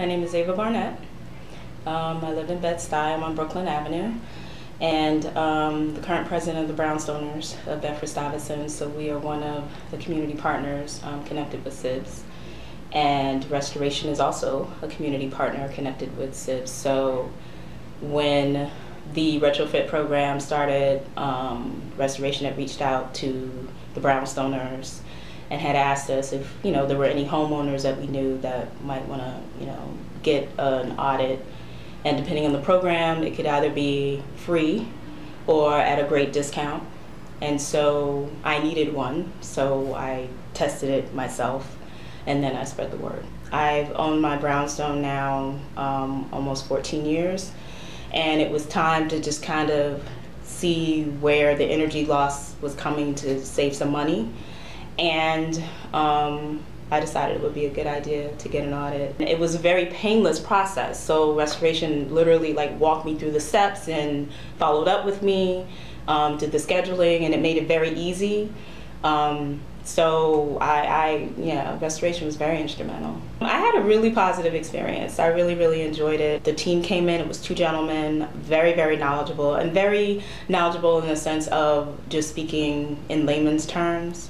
My name is Ava Barnett. I live in Bed-Stuy. I'm on Brooklyn Avenue. And the current president of the Brownstoners of Bedford-Stuyvesant. So we are one of the community partners connected with SIBS. And Restoration is also a community partner connected with SIBS. So when the retrofit program started, Restoration had reached out to the Brownstoners and had asked us if there were any homeowners that we knew that might want to get an audit. And depending on the program, it could either be free or at a great discount. And so I needed one, so I tested it myself, and then I spread the word. I've owned my brownstone now almost 14 years, and it was time to just kind of see where the energy loss was coming to save some money. And I decided it would be a good idea to get an audit. It was a very painless process. So Restoration literally walked me through the steps and followed up with me, did the scheduling, and it made it very easy. So Restoration was very instrumental. I had a really positive experience. I really enjoyed it. The team came in, it was two gentlemen, very knowledgeable, and very knowledgeable in the sense of just speaking in layman's terms.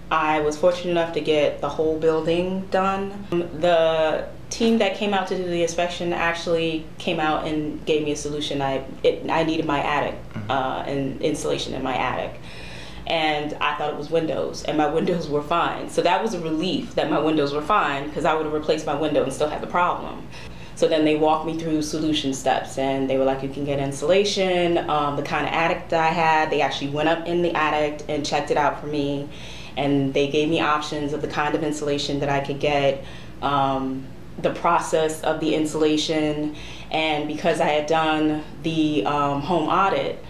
I was fortunate enough to get the whole building done. The team that came out to do the inspection actually came out and gave me a solution. I needed my attic, and insulation in my attic. And I thought it was windows, and my windows were fine. So that was a relief that my windows were fine, because I would have replaced my window and still had the problem. So then they walked me through solution steps, and they were like, you can get insulation, the kind of attic that I had. They actually went up in the attic and checked it out for me. And they gave me options of the kind of insulation that I could get, the process of the insulation. And because I had done the home audit,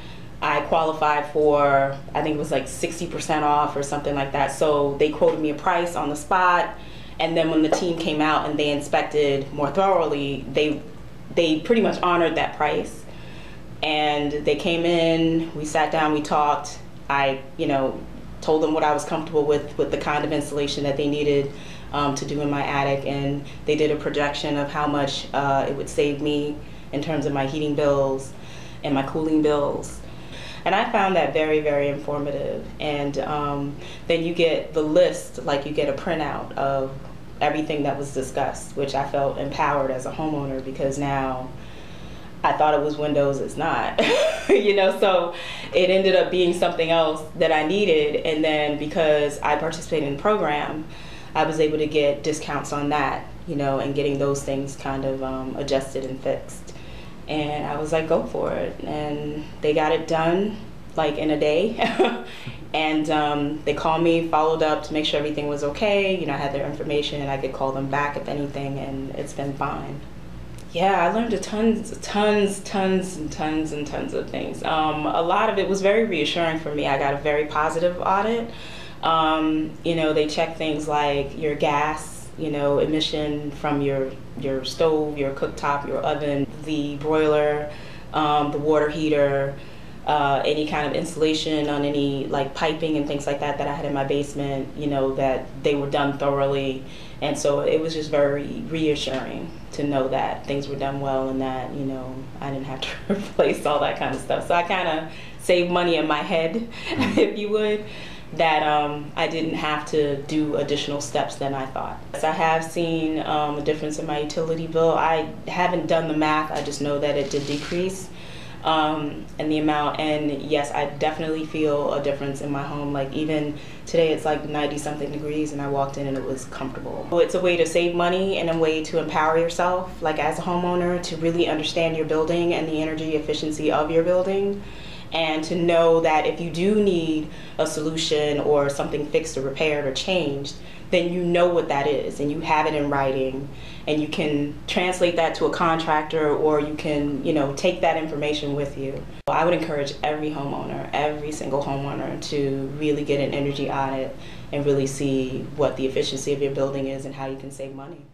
I qualified for, I think it was like 60% off or something like that. So they quoted me a price on the spot. And then when the team came out and they inspected more thoroughly, they pretty much honored that price. And they came in, we sat down, we talked. I told them what I was comfortable with the kind of insulation that they needed to do in my attic, and they did a projection of how much it would save me in terms of my heating bills and my cooling bills. And I found that very informative. And then you get the list, you get a printout of everything that was discussed, which I felt empowered as a homeowner, because now I thought it was windows, it's not. So it ended up being something else that I needed, and then because I participated in the program, I was able to get discounts on that, and getting those things kind of adjusted and fixed. And I was like, go for it. And they got it done in a day. And they called me, followed up to make sure everything was okay. I had their information and I could call them back if anything, and it's been fine. Yeah, I learned tons of things. A lot of it was very reassuring for me. I got a very positive audit. They check things like your gas, emission from your stove, your cooktop, your oven, the broiler, the water heater, any kind of insulation on any piping and things like that I had in my basement, that they were done thoroughly. And so it was just very reassuring to know that things were done well, and that, I didn't have to replace all that kind of stuff. So I kind of saved money in my head, if you would, that I didn't have to do additional steps than I thought. So I have seen a difference in my utility bill. I haven't done the math, I just know that it did decrease. And the amount, and yes, I definitely feel a difference in my home. Even today it's 90-something degrees, and I walked in and it was comfortable. It's a way to save money and a way to empower yourself, as a homeowner, to really understand your building and the energy efficiency of your building, and to know that if you do need a solution or something fixed or repaired or changed, then you know what that is, and you have it in writing, and you can translate that to a contractor, or you can, take that information with you. I would encourage every homeowner, every single homeowner, to really get an energy audit and really see what the efficiency of your building is and how you can save money.